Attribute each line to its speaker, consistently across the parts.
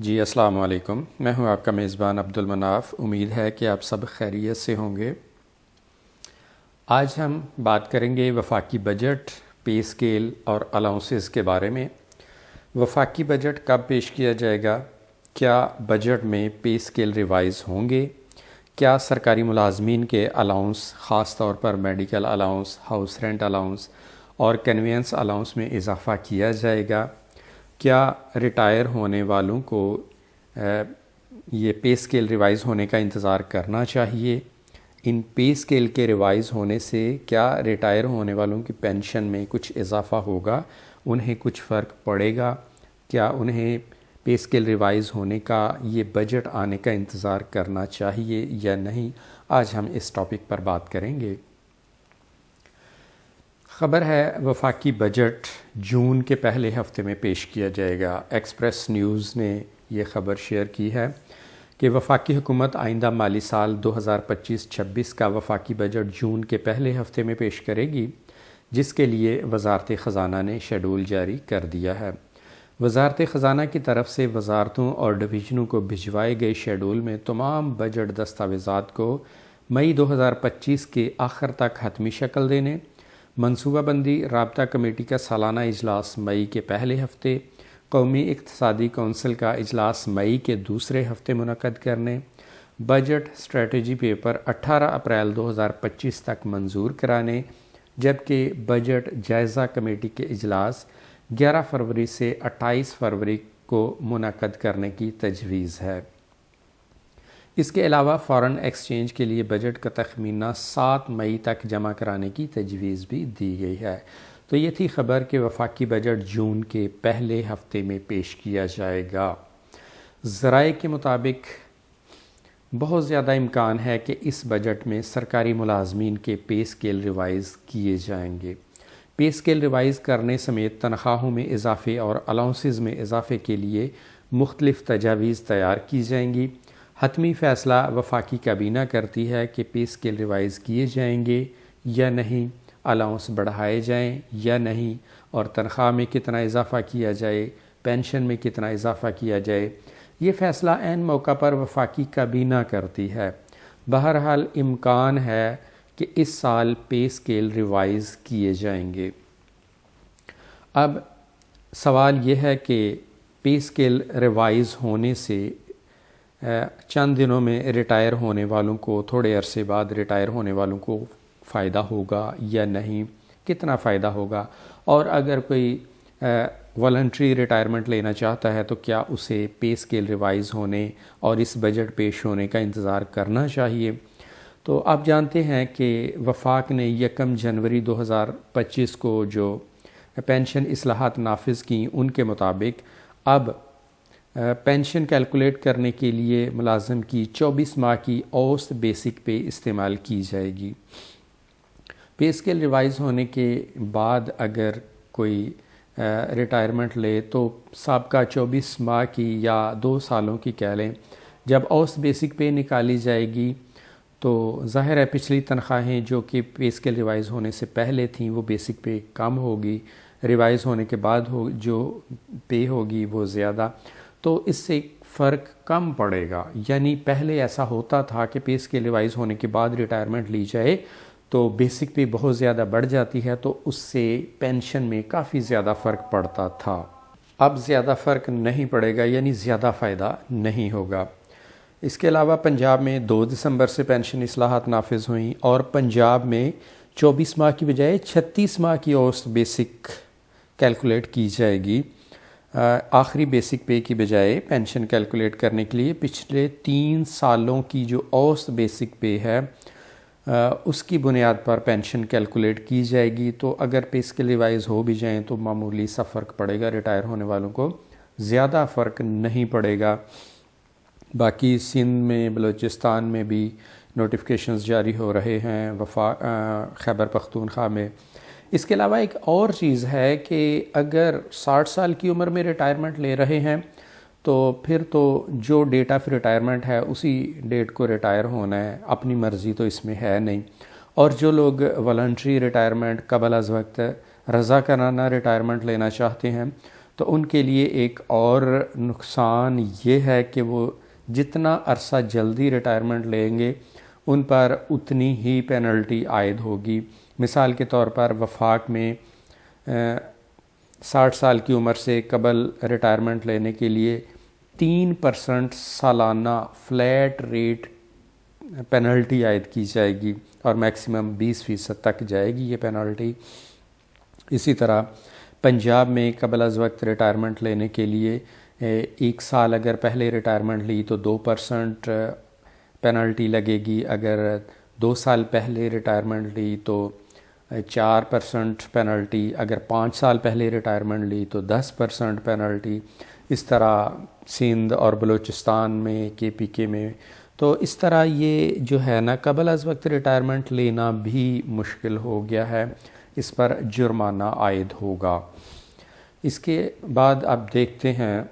Speaker 1: جی السلام علیکم، میں ہوں آپ کا میزبان عبدالمناف۔ امید ہے کہ آپ سب خیریت سے ہوں گے۔ آج ہم بات کریں گے وفاقی بجٹ، پے اسکیل اور الاؤنسز کے بارے میں۔ وفاقی بجٹ کب پیش کیا جائے گا؟ کیا بجٹ میں پے اسکیل ریوائز ہوں گے؟ کیا سرکاری ملازمین کے الاؤنس، خاص طور پر medical allowance, house rent allowance اور کنوینس الاؤنس میں اضافہ کیا جائے گا؟ کیا ریٹائر ہونے والوں کو یہ پے اسکیل ریوائز ہونے کا انتظار کرنا چاہیے؟ ان پے اسکیل کے ریوائز ہونے سے کیا ریٹائر ہونے والوں کی پینشن میں کچھ اضافہ ہوگا؟ انہیں کچھ فرق پڑے گا؟ کیا انہیں پے اسکیل ریوائز ہونے کا، یہ بجٹ آنے کا انتظار کرنا چاہیے یا نہیں؟ آج ہم اس ٹاپک پر بات کریں گے۔ خبر ہے وفاقی بجٹ جون کے پہلے ہفتے میں پیش کیا جائے گا۔ ایکسپریس نیوز نے یہ خبر شیئر کی ہے کہ وفاقی حکومت آئندہ مالی سال 2025-26 کا وفاقی بجٹ جون کے پہلے ہفتے میں پیش کرے گی، جس کے لیے وزارت خزانہ نے شیڈول جاری کر دیا ہے۔ وزارت خزانہ کی طرف سے وزارتوں اور ڈویژنوں کو بھجوائے گئے شیڈول میں تمام بجٹ دستاویزات کو مئی 2025 کے آخر تک حتمی شکل دینے، منصوبہ بندی رابطہ کمیٹی کا سالانہ اجلاس مئی کے پہلے ہفتے، قومی اقتصادی کونسل کا اجلاس مئی کے دوسرے ہفتے منعقد کرنے، بجٹ اسٹریٹجی پیپر 18 اپریل 2025 تک منظور کرانے، جبکہ بجٹ جائزہ کمیٹی کے اجلاس 11 فروری سے 28 فروری کو منعقد کرنے کی تجویز ہے۔ اس کے علاوہ فارن ایکسچینج کے لیے بجٹ کا تخمینہ 7 مئی تک جمع کرانے کی تجویز بھی دی گئی ہے۔ تو یہ تھی خبر کہ وفاقی بجٹ جون کے پہلے ہفتے میں پیش کیا جائے گا۔ ذرائع کے مطابق بہت زیادہ امکان ہے کہ اس بجٹ میں سرکاری ملازمین کے پے اسکیل ریوائز کیے جائیں گے۔ پے اسکیل ریوائز کرنے سمیت تنخواہوں میں اضافے اور الاؤنسز میں اضافے کے لیے مختلف تجاویز تیار کی جائیں گی۔ حتمی فیصلہ وفاقی کابینہ کرتی ہے کہ پے اسکیل ریوائز کیے جائیں گے یا نہیں، الاؤنس بڑھائے جائیں یا نہیں، اور تنخواہ میں کتنا اضافہ کیا جائے، پینشن میں کتنا اضافہ کیا جائے۔ یہ فیصلہ عین موقع پر وفاقی کابینہ کرتی ہے۔ بہرحال امکان ہے کہ اس سال پے اسکیل ریوائز کیے جائیں گے۔ اب سوال یہ ہے کہ پے اسکیل ریوائز ہونے سے چند دنوں میں ریٹائر ہونے والوں کو، تھوڑے عرصے بعد ریٹائر ہونے والوں کو فائدہ ہوگا یا نہیں، کتنا فائدہ ہوگا، اور اگر کوئی والنٹری ریٹائرمنٹ لینا چاہتا ہے تو کیا اسے پے اسکیل ریوائز ہونے اور اس بجٹ پیش ہونے کا انتظار کرنا چاہیے؟ تو آپ جانتے ہیں کہ وفاق نے 1 جنوری 2025 کو جو پینشن اصلاحات نافذ کیں، ان کے مطابق اب پینشن کیلکولیٹ کرنے کے لیے ملازم کی 24 ماہ کی اوسط بیسک پے استعمال کی جائے گی۔ پے اسکیل ریوائز ہونے کے بعد اگر کوئی ریٹائرمنٹ لے تو سابقہ 24 ماہ کی یا 2 سالوں کی کہہ لیں، جب اوسط بیسک پے نکالی جائے گی تو ظاہر ہے پچھلی تنخواہیں جو کہ پے اسکیل ریوائز ہونے سے پہلے تھیں وہ بیسک پے کم ہوگی، ریوائز ہونے کے بعد جو پے ہوگی وہ زیادہ، تو اس سے فرق کم پڑے گا۔ یعنی پہلے ایسا ہوتا تھا کہ پے اسکیل ریوائز ہونے کے بعد ریٹائرمنٹ لی جائے تو بیسک پے بہت زیادہ بڑھ جاتی ہے، تو اس سے پینشن میں کافی زیادہ فرق پڑتا تھا۔ اب زیادہ فرق نہیں پڑے گا، یعنی زیادہ فائدہ نہیں ہوگا۔ اس کے علاوہ پنجاب میں 2 دسمبر سے پینشن اصلاحات نافذ ہوئیں اور پنجاب میں 24 ماہ کی بجائے 36 ماہ کی اوسط بیسک کیلکولیٹ کی جائے گی۔ آخری بیسک پے کی بجائے پینشن کیلکولیٹ کرنے کے لیے پچھلے 3 سالوں کی جو اوسط بیسک پے ہے اس کی بنیاد پر پینشن کیلکولیٹ کی جائے گی۔ تو اگر پے اسکیل ریوائز ہو بھی جائیں تو معمولی سا فرق پڑے گا، ریٹائر ہونے والوں کو زیادہ فرق نہیں پڑے گا۔ باقی سندھ میں، بلوچستان میں بھی نوٹیفیکیشنز جاری ہو رہے ہیں، خیبر پختونخوا میں۔ اس کے علاوہ ایک اور چیز ہے کہ اگر 60 سال کی عمر میں ریٹائرمنٹ لے رہے ہیں تو پھر تو جو ڈیٹ آف ریٹائرمنٹ ہے اسی ڈیٹ کو ریٹائر ہونا ہے، اپنی مرضی تو اس میں ہے نہیں۔ اور جو لوگ والنٹری ریٹائرمنٹ قبل از وقت رضا کرانہ ریٹائرمنٹ لینا چاہتے ہیں تو ان کے لیے ایک اور نقصان یہ ہے کہ وہ جتنا عرصہ جلدی ریٹائرمنٹ لیں گے ان پر اتنی ہی پینلٹی عائد ہوگی۔ مثال کے طور پر وفاق میں 60 سال کی عمر سے قبل ریٹائرمنٹ لینے کے لیے 3% سالانہ فلیٹ ریٹ پینلٹی عائد کی جائے گی اور میکسیمم 20% تک جائے گی یہ پینلٹی۔ اسی طرح پنجاب میں قبل از وقت ریٹائرمنٹ لینے کے لیے 1 سال اگر پہلے ریٹائرمنٹ لی تو 2% پینلٹی لگے گی، اگر 2 سال پہلے ریٹائرمنٹ لی تو 4% پینلٹی، اگر 5 سال پہلے ریٹائرمنٹ لی تو 10% پینلٹی۔ اس طرح سندھ اور بلوچستان میں KPK میں، تو اس طرح یہ جو ہے نا قبل از وقت ریٹائرمنٹ لینا بھی مشکل ہو گیا ہے، اس پر جرمانہ عائد ہوگا۔ اس کے بعد آپ دیکھتے ہیں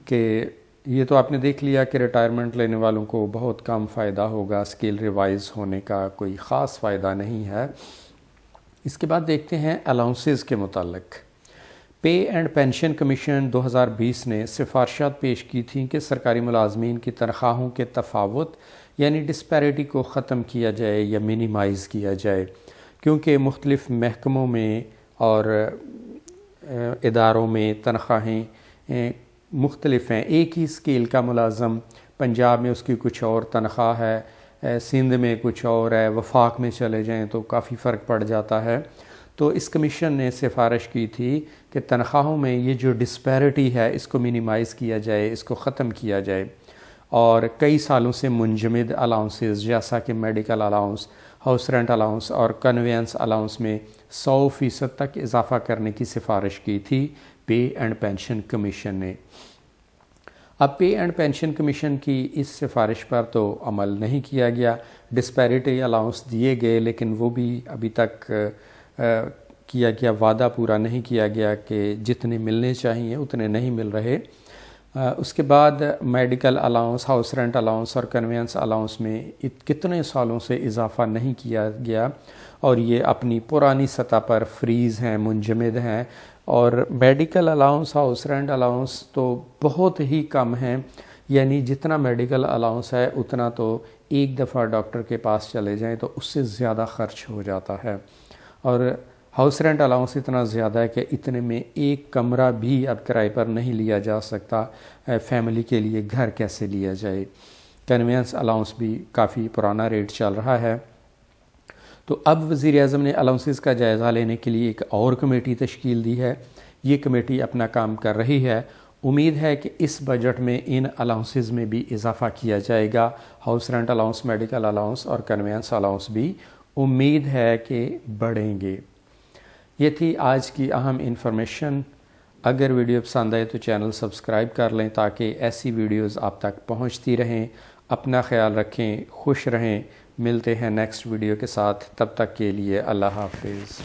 Speaker 1: کہ یہ تو آپ نے دیکھ لیا کہ ریٹائرمنٹ لینے والوں کو بہت کم فائدہ ہوگا، اسکیل ریوائز ہونے کا کوئی خاص فائدہ نہیں ہے۔ اس کے بعد دیکھتے ہیں الاؤنسز کے متعلق۔ پے اینڈ پینشن کمیشن 2020 نے سفارشات پیش کی تھیں کہ سرکاری ملازمین کی تنخواہوں کے تفاوت یعنی ڈسپیرٹی کو ختم کیا جائے یا منیمائز کیا جائے، کیونکہ مختلف محکموں میں اور اداروں میں تنخواہیں مختلف ہیں۔ ایک ہی اسکیل کا ملازم پنجاب میں اس کی کچھ اور تنخواہ ہے، سندھ میں کچھ اور ہے، وفاق میں چلے جائیں تو کافی فرق پڑ جاتا ہے۔ تو اس کمیشن نے سفارش کی تھی کہ تنخواہوں میں یہ جو ڈسپیرٹی ہے اس کو منیمائز کیا جائے، اس کو ختم کیا جائے، اور کئی سالوں سے منجمد الاؤنسز جیسا کہ medical allowance, house rent allowance اور کنوینس الاؤنس میں 100% تک اضافہ کرنے کی سفارش کی تھی پے اینڈ پینشن کمیشن نے۔ اب پے اینڈ پینشن کمیشن کی اس سفارش پر تو عمل نہیں کیا گیا، ڈسپیرٹی الاؤنس دیے گئے لیکن وہ بھی ابھی تک کیا گیا وعدہ پورا نہیں کیا گیا کہ جتنے ملنے چاہیے اتنے نہیں مل رہے۔ اس کے بعد medical allowance, house rent allowance اور کنوینس الاؤنس میں کتنے سالوں سے اضافہ نہیں کیا گیا اور یہ اپنی پرانی سطح پر فریز ہیں، منجمد ہیں، اور medical allowance, house rent allowance تو بہت ہی کم ہیں، یعنی جتنا میڈیکل الاؤنس ہے اتنا تو ایک دفعہ ڈاکٹر کے پاس چلے جائیں تو اس سے زیادہ خرچ ہو جاتا ہے، اور ہاؤس رینٹ الاؤنس اتنا زیادہ ہے کہ اتنے میں ایک کمرہ بھی اب کرائے پر نہیں لیا جا سکتا، فیملی کے لیے گھر کیسے لیا جائے۔ کنوینس الاؤنس بھی کافی پرانا ریٹ چل رہا ہے۔ تو اب وزیر اعظم نے الاؤنسز کا جائزہ لینے کے لیے ایک اور کمیٹی تشکیل دی ہے۔ یہ کمیٹی اپنا کام کر رہی ہے۔ امید ہے کہ اس بجٹ میں ان الاؤنسز میں بھی اضافہ کیا جائے گا، house rent allowance, medical allowance اور کنوینس الاؤنس بھی امید ہے کہ بڑھیں گے۔ یہ تھی آج کی اہم انفارمیشن۔ اگر ویڈیو پسند آئے تو چینل سبسکرائب کر لیں تاکہ ایسی ویڈیوز آپ تک پہنچتی رہیں۔ اپنا خیال رکھیں، خوش رہیں۔ ملتے ہیں نیکسٹ ویڈیو کے ساتھ، تب تک کے لیے اللہ حافظ۔